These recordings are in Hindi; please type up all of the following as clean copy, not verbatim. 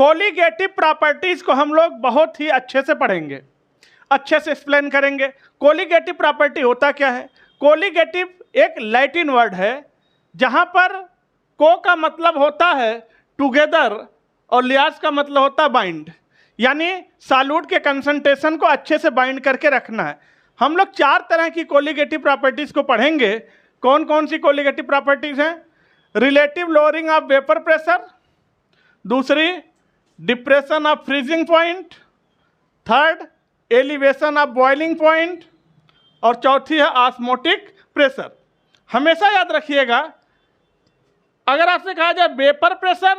कोलिगेटिव प्रॉपर्टीज को हम लोग बहुत ही अच्छे से पढ़ेंगे, अच्छे से एक्सप्लेन करेंगे। कोलिगेटिव प्रॉपर्टी होता क्या है? कोलिगेटिव एक लैटिन वर्ड है जहां पर को का मतलब होता है टुगेदर और लियास का मतलब होता है बाइंड, यानी सॉल्यूट के कंसंट्रेशन को अच्छे से बाइंड करके रखना है। हम लोग 4 तरह की कोलिगेटिव प्रॉपर्टीज को पढ़ेंगे। कौन कौन सी कोलिगेटिव प्रॉपर्टीज हैं? Relative lowering of vapour pressure, दूसरी depression of freezing point, third elevation of boiling point, और चौथी है ऑस्मोटिक प्रेशर। हमेशा याद रखिएगा, अगर आपसे कहा जाए वेपर प्रेशर,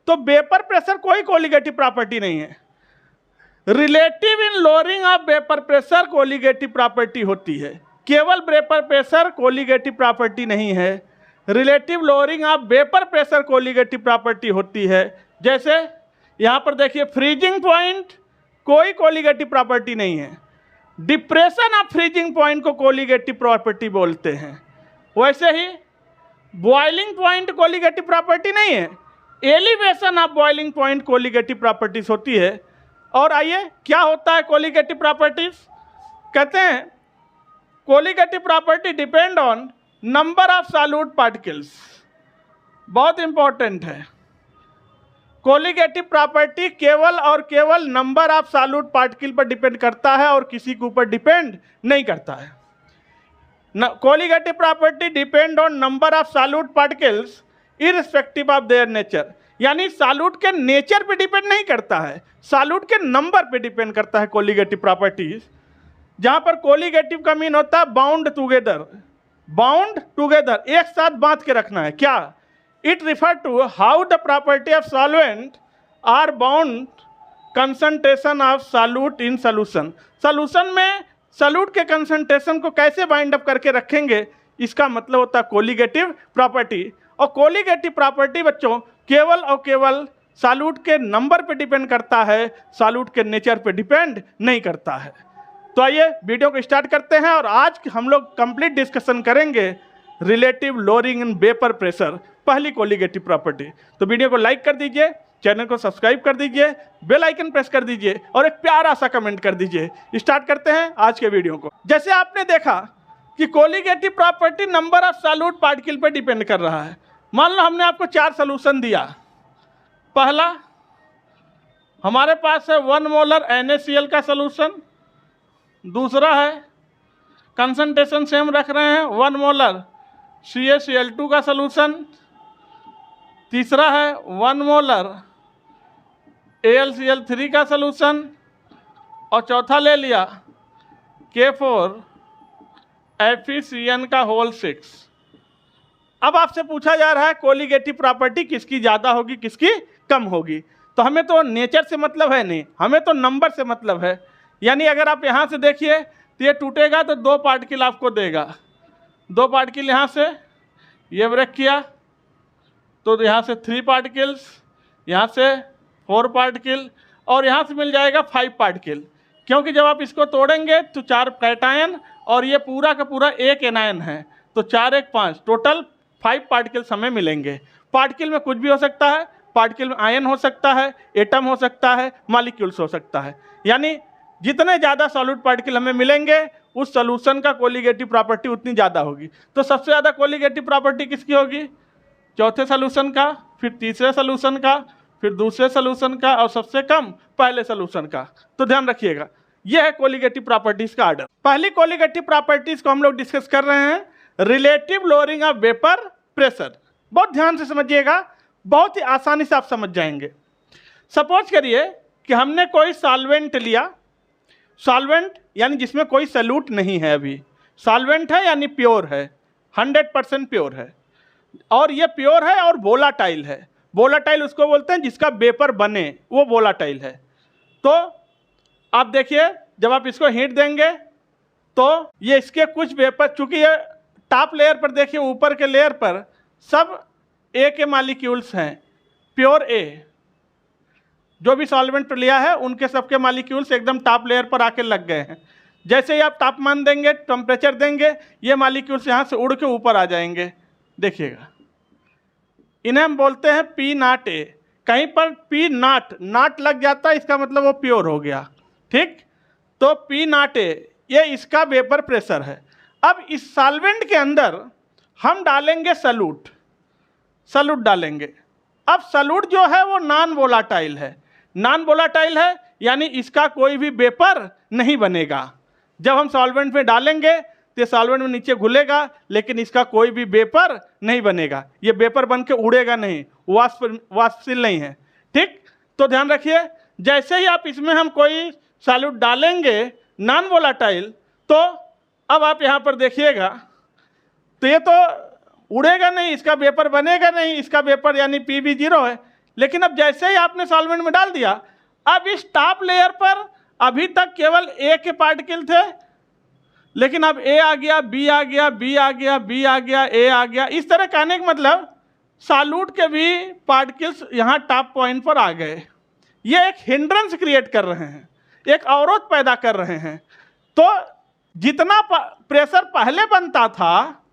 तो वेपर प्रेशर कोई कोलिगेटिव प्रॉपर्टी नहीं है। Relative in lowering of vapour pressure colligative property होती है। केवल वेपर प्रेशर कोलिगेटिव प्रॉपर्टी नहीं है, relative lowering of vapour pressure colligative property होती है। जैसे यहाँ पर देखिए, फ्रीजिंग पॉइंट कोई कोलिगेटिव प्रॉपर्टी नहीं है, डिप्रेशन ऑफ फ्रीजिंग पॉइंट को कोलिगेटिव प्रॉपर्टी बोलते हैं। वैसे ही बॉइलिंग पॉइंट कोलिगेटिव प्रॉपर्टी नहीं है, elevation of boiling point colligative properties होती है। और आइए, क्या होता है कोलिगेटिव प्रॉपर्टीज? कहते हैं colligative property depend on number of solute particles. बहुत इंपॉर्टेंट है, कोलिगेटिव प्रॉपर्टी केवल और केवल नंबर ऑफ सॉल्यूट पार्टिकल पर डिपेंड करता है और किसी के ऊपर डिपेंड नहीं करता है। Colligative property depend on number of solute particles irrespective of their nature, यानी सॉल्यूट के नेचर पे डिपेंड नहीं करता है, सॉल्यूट के नंबर पे डिपेंड करता है कोलिगेटिव प्रॉपर्टीज। जहां पर कोलिगेटिव का मीन होता है बाउंड टुगेदर, बाउंड टुगेदर, एक साथ बांध के रखना है। क्या? It refer to how the property of solvent are bound concentration of solute in solution. Solution में सॉल्यूट के कंसंट्रेशन को कैसे बाइंड अप करके रखेंगे, इसका मतलब होता है कोलिगेटिव प्रॉपर्टी। और कोलिगेटिव प्रॉपर्टी बच्चों केवल और केवल सॉल्यूट के नंबर पे डिपेंड करता है, सॉल्यूट के नेचर पे डिपेंड नहीं करता है। तो आइए वीडियो को स्टार्ट करते हैं और आज हम लोग कंप्लीट डिस्कशन करेंगे relative lowering in vapour pressure, पहली कोलिगेटिव प्रॉपर्टी। तो वीडियो को लाइक कर दीजिए, चैनल को सब्सक्राइब कर दीजिए, बेल आइकन प्रेस कर दीजिए और एक प्यारा सा कमेंट कर दीजिए। स्टार्ट करते हैं आज के वीडियो को। जैसे आपने देखा कि colligative property number of solute particle पर डिपेंड कर रहा है। मान लो हमने आपको 4 सॉल्यूशन दिया। पहला हमारे पास है 1 मोलर NaCl का सॉल्यूशन, दूसरा है कंसंट्रेशन सेम रख रहे हैं 1 मोलर CaCl2 का सॉल्यूशन, तीसरा है 1 मोलर AlCl3 का सॉल्यूशन, और चौथा ले लिया K4FeCN का होल 6। अब आपसे पूछा जा रहा है कोलिगेटिव प्रॉपर्टी किसकी ज़्यादा होगी, किसकी कम होगी। तो हमें तो नेचर से मतलब है नहीं, हमें तो नंबर से मतलब है। यानी अगर आप यहाँ से देखिए तो ये टूटेगा तो 2 पार्टिकल आपको देगा, 2 पार्टिकल यहाँ से ये ब्रेक किया तो यहाँ से 3 पार्टिकल्स, यहाँ से 4 पार्टिकल, और यहाँ से मिल जाएगा 5 पार्टिकल। क्योंकि जब आप इसको तोड़ेंगे तो 4 कैटायन और ये पूरा का पूरा 1 एनायन है, तो 4 1 5 टोटल 5 पार्टिकल्स हमें मिलेंगे। पार्टिकल में कुछ भी हो सकता है, पार्टिकल में आयन हो सकता है, एटम हो सकता है, मॉलिक्यूल्स हो सकता है। यानी जितने ज़्यादा सॉल्यूट पार्टिकल हमें मिलेंगे उस सॉल्यूशन का कोलिगेटिव प्रॉपर्टी उतनी ज़्यादा होगी। तो सबसे ज़्यादा कोलिगेटिव प्रॉपर्टी किसकी होगी? चौथे सॉल्यूशन का, फिर तीसरे सॉल्यूशन का, फिर दूसरे सॉल्यूशन का, और सबसे कम पहले सॉल्यूशन का। तो ध्यान रखिएगा, यह है कोलिगेटिव प्रॉपर्टीज का आर्डर। पहली कोलिगेटिव प्रॉपर्टीज को हम लोग डिस्कस कर रहे हैं, relative lowering of vapour pressure. बहुत ध्यान से समझिएगा, बहुत ही आसानी से आप समझ जाएंगे। सपोज करिए कि हमने कोई सॉल्वेंट लिया, सॉल्वेंट यानी जिसमें कोई सॉल्यूट नहीं है, अभी सॉल्वेंट है यानी प्योर है, 100% प्योर है, और ये प्योर है और वोलाटाइल है। वोलाटाइल उसको बोलते हैं जिसका वेपर बने, वो वोलाटाइल है। तो आप देखिए जब आप इसको हीट देंगे तो ये इसके कुछ वेपर, चूंकि ये टॉप लेयर पर देखिए, ऊपर के लेयर पर सब ए के मॉलिक्यूल्स हैं, प्योर ए। जो भी सॉल्वेंट लिया है उनके सबके मॉलिक्यूल्स एकदम टॉप लेयर पर आके लग गए हैं। जैसे ही आप तापमान देंगे, टेम्परेचर देंगे, ये मॉलिक्यूल्स यहाँ से उड़ के ऊपर आ जाएंगे। देखिएगा, इन्हें हम बोलते हैं P0A। कहीं पर पी नाट लग जाता है, इसका मतलब वो प्योर हो गया, ठीक। तो पी नाट ए ये इसका वेपर प्रेशर है। अब इस सॉल्वेंट के अंदर हम डालेंगे सॉल्यूट डालेंगे। अब सॉल्यूट जो है वो नॉन वोलाटाइल है, यानी इसका कोई भी वेपर नहीं बनेगा। जब हम सॉल्वेंट में डालेंगे तो सॉल्वेंट में नीचे घुलेगा, लेकिन इसका कोई भी वेपर नहीं बनेगा। ये वेपर बन के उड़ेगा नहीं, वाष्पशील नहीं है, ठीक। तो ध्यान रखिए, जैसे ही आप इसमें हम कोई सॉल्यूट डालेंगे नॉन वोलाटाइल, तो अब आप यहाँ पर देखिएगा तो ये तो उड़ेगा नहीं, इसका वेपर बनेगा नहीं, इसका वेपर यानी पी भी 0 है। लेकिन अब जैसे ही आपने सॉल्वेंट में डाल दिया, अब इस टॉप लेयर पर अभी तक केवल ए के पार्टिकल थे, लेकिन अब ए आ गया, बी आ गया, बी आ गया, बी आ गया, ए आ गया। इस तरह कहने का मतलब सॉल्यूट के भी पार्टिकल्स यहाँ टॉप पॉइंट पर आ गए। ये एक हिंड्रेंस क्रिएट कर रहे हैं, एक अवरोध पैदा कर रहे हैं। तो जितना प्रेशर पहले बनता था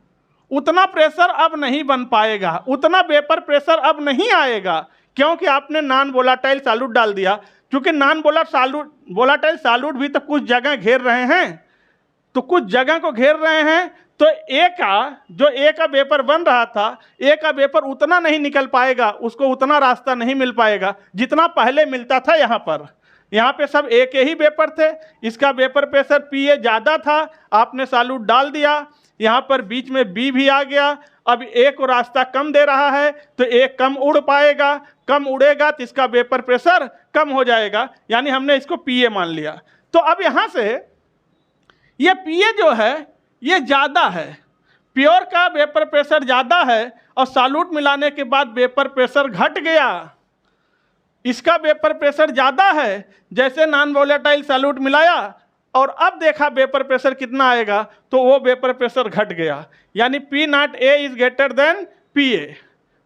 उतना प्रेशर अब नहीं बन पाएगा, उतना वेपर प्रेशर अब नहीं आएगा, क्योंकि आपने नॉन वोलाटाइल सॉल्यूट डाल दिया। क्योंकि नॉन वोलाटाइल सॉल्यूट भी तो कुछ जगह घेर रहे हैं, तो कुछ जगह को घेर रहे हैं, तो ए का वेपर बन रहा था, ए का वेपर उतना नहीं निकल पाएगा, उसको उतना रास्ता नहीं मिल पाएगा जितना पहले मिलता था। यहाँ पे सब ए के ही वेपर थे, इसका वेपर प्रेशर पी ए ज़्यादा था, आपने सॉल्यूट डाल दिया, यहाँ पर बीच में बी भी आ गया। अब ए को रास्ता कम दे रहा है, तो ए कम उड़ पाएगा, कम उड़ेगा तो इसका वेपर प्रेशर कम हो जाएगा, यानी हमने इसको पी ए मान लिया। तो अब यहाँ से ये पी ए जो है ये ज़्यादा है, प्योर का वेपर प्रेशर ज़्यादा है, और सॉल्यूट मिलाने के बाद वेपर प्रेशर घट गया। इसका वेपर प्रेशर ज़्यादा है, जैसे नॉन वोलेटाइल सॉल्यूट मिलाया और अब देखा वेपर प्रेशर कितना आएगा, तो वो वेपर प्रेशर घट गया, यानी P not a is greater than P A.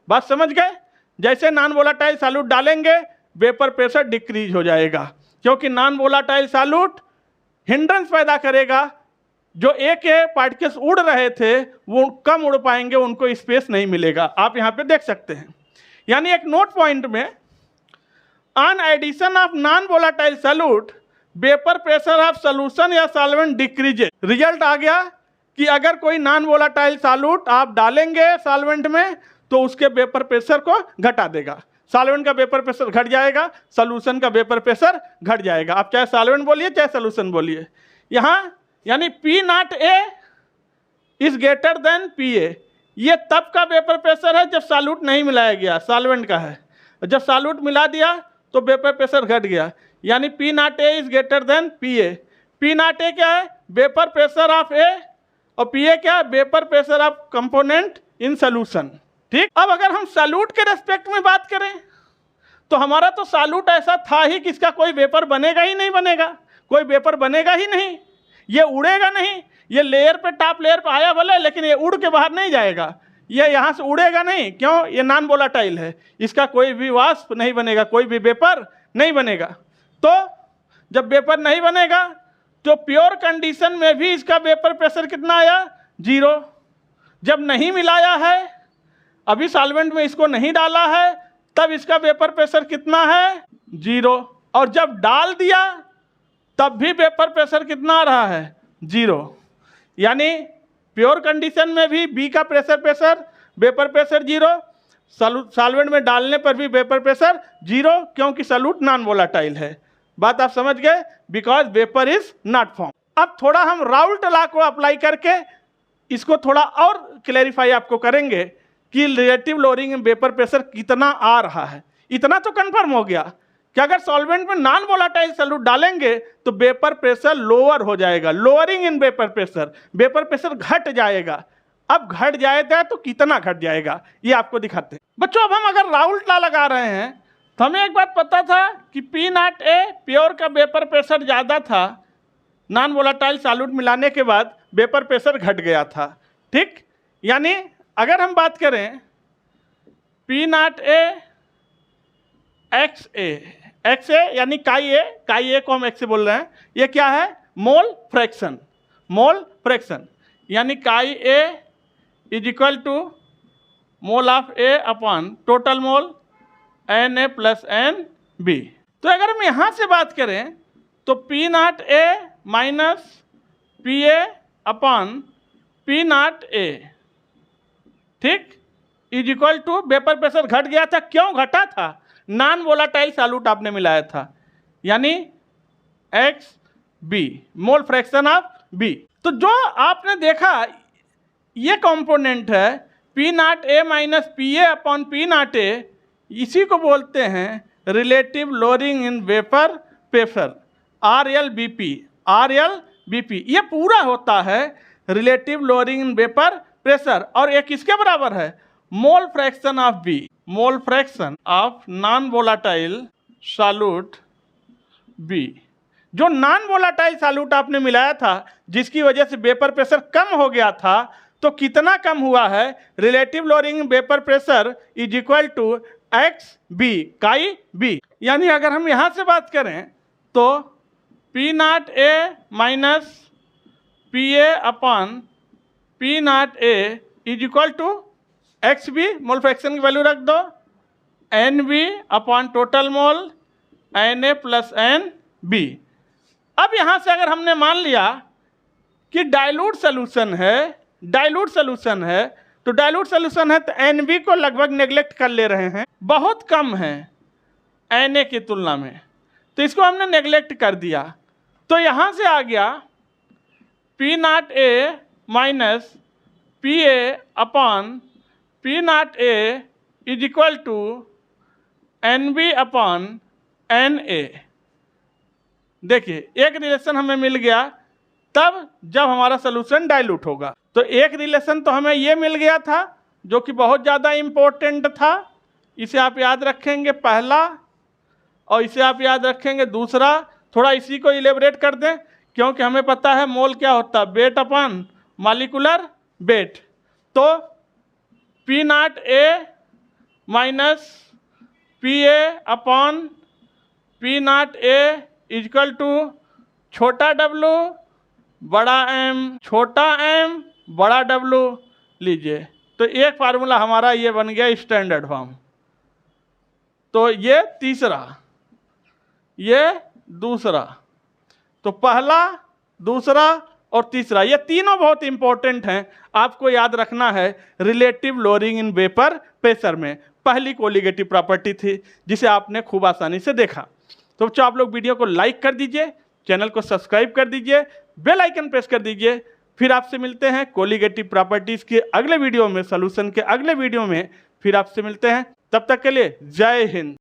बात समझ गए? जैसे नॉन वोलेटाइल सॉल्यूट डालेंगे वेपर प्रेशर डिक्रीज हो जाएगा, क्योंकि नॉन वोलेटाइल सॉल्यूट हिंड्रेंस पैदा करेगा। जो ए के पार्टिकल्स उड़ रहे थे वो कम उड़ पाएंगे, उनको स्पेस नहीं मिलेगा। आप यहाँ पे देख सकते हैं, यानी एक नोट पॉइंट में on addition of non volatile solute vapour pressure of solution या सॉल्वेंट डिक्रीजेज। रिजल्ट आ गया कि अगर कोई नॉन वोलेटाइल सॉल्यूट आप डालेंगे सॉल्वेंट में तो उसके वेपर प्रेशर को घटा देगा। सॉल्वेंट का वेपर प्रेशर घट जाएगा, सॉल्यूशन का वेपर प्रेशर घट जाएगा। आप चाहे सॉल्वेंट बोलिए चाहे सॉल्यूशन बोलिए। यहाँ यानी P not a is greater than P A, ये तब का वेपर प्रेशर है जब सॉल्यूट नहीं मिलाया गया, सॉल्वेंट का है। जब सॉल्यूट मिला दिया तो वेपर प्रेशर घट गया, यानी P not a is greater than P A. P not a क्या है? वेपर प्रेशर ऑफ ए, और पी ए क्या है? Vapour pressure of component in solution. ठीक। अब अगर हम सॉल्यूट के रेस्पेक्ट में बात करें तो हमारा तो सॉल्यूट ऐसा था ही कि इसका कोई वेपर बनेगा ही नहीं, कोई वेपर बनेगा ही नहीं, ये उड़ेगा नहीं। ये लेयर पे टॉप लेयर पे आया भले, लेकिन ये उड़ के बाहर नहीं जाएगा, ये यहाँ से उड़ेगा नहीं। क्यों? ये नॉन वोलेटाइल है, इसका कोई भी वाष्प नहीं बनेगा, कोई भी वेपर नहीं बनेगा। तो जब वेपर नहीं बनेगा तो प्योर कंडीशन में भी इसका वेपर प्रेशर कितना आया? 0। जब नहीं मिलाया है, अभी सॉल्वेंट में इसको नहीं डाला है, तब इसका वेपर प्रेशर कितना है? 0। और जब डाल दिया तब भी वेपर प्रेशर कितना आ रहा है? 0। यानी प्योर कंडीशन में भी बी का प्रेशर वेपर प्रेशर 0, सॉल्वेंट में डालने पर भी वेपर प्रेशर 0, क्योंकि सॉल्यूट नॉन वोलेटाइल है। बात आप समझ गए? Because vapour is not form. अब थोड़ा हम राउल्ट लॉ को अप्लाई करके इसको थोड़ा और क्लैरिफाई आपको करेंगे कि रिलेटिव लोअरिंग में वेपर प्रेशर कितना आ रहा है। इतना तो कंफर्म हो गया कि अगर सॉल्वेंट में नॉन वोलेटाइल सॉल्यूट डालेंगे तो वेपर प्रेशर लोअर हो जाएगा, लोअरिंग इन वेपर प्रेशर घट जाएगा। अब घट जाएगा तो कितना घट जाएगा ये आपको दिखाते हैं। बच्चों अब हम अगर राउल्ट लॉ लगा रहे हैं तो हमें एक बात पता था कि पी नॉट ए प्योर का वेपर प्रेशर ज़्यादा था, नॉन वोलेटाइल सॉल्यूट मिलाने के बाद वेपर प्रेशर घट गया था। ठीक। यानी अगर हम बात करें पी नॉट ए एक्स ए यानी काई ए को हम एक्स से बोल रहे हैं, ये क्या है? Mole fraction. यानी chi A is equal to mole of A upon total mole Na+NB। तो अगर हम यहाँ से बात करें तो P0A minus PA upon P0A, ठीक, is equal to vapour pressure घट गया था। क्यों घटा था? नॉन वोलाटाइल सॉल्यूट आपने मिलाया था, यानी XB, mole fraction of B। तो जो आपने देखा ये कंपोनेंट है P0A minus PA upon P0A, इसी को बोलते हैं relative lowering in vapour pressure, RLBP। RLBP ये पूरा होता है relative lowering in vapour pressure, और एक किसके बराबर है? Mole fraction of B, mole fraction of non volatile solute B। जो नॉन वोलाटाइल सॉल्यूट आपने मिलाया था जिसकी वजह से वेपर प्रेशर कम हो गया था, तो कितना कम हुआ है? Relative lowering vapour pressure is equal to XB chi B। यानी अगर हम यहाँ से बात करें तो P0A minus PA upon P0A is equal to XB, mole fraction की वैल्यू रख दो, NB upon total mole Na+NB। अब यहाँ से अगर हमने मान लिया कि डाइल्यूट सोल्यूशन है, डाइल्यूट सोल्यूशन है, तो डाइल्यूट सोल्यूशन है तो NB को लगभग नेग्लेक्ट कर ले रहे हैं, बहुत कम है Na की तुलना में, तो इसको हमने नेग्लेक्ट कर दिया। तो यहाँ से आ गया P0A minus PA upon P0A is equal to NB upon Na। देखिए एक रिलेशन हमें मिल गया तब जब हमारा सोल्यूशन डाइल्यूट होगा। तो एक रिलेशन तो हमें ये मिल गया था जो कि बहुत ज़्यादा इम्पोर्टेंट था, इसे आप याद रखेंगे पहला, और इसे आप याद रखेंगे दूसरा। थोड़ा इसी को इलेबरेट कर दें क्योंकि हमें पता है मोल क्या होता है, वेट अपॉन मॉलिक्यूलर वेट। तो P0A minus PA upon P0A equal to छोटा w बड़ा M, छोटा m बड़ा W लीजिए। तो एक फार्मूला हमारा ये बन गया स्टैंडर्ड फॉर्म। तो ये तीसरा, ये दूसरा, तो पहला, दूसरा और तीसरा, ये तीनों बहुत इंपॉर्टेंट हैं, आपको याद रखना है relative lowering in vapour pressure में। पहली कोलिगेटिव प्रॉपर्टी थी जिसे आपने खूब आसानी से देखा। तो आप लोग वीडियो को लाइक कर दीजिए, चैनल को सब्सक्राइब कर दीजिए, बेल आइकन प्रेस कर दीजिए। फिर आपसे मिलते हैं कोलिगेटिव प्रॉपर्टीज़ के अगले वीडियो में, सॉल्यूशन के अगले वीडियो में फिर आपसे मिलते हैं। तब तक के लिए जय हिंद।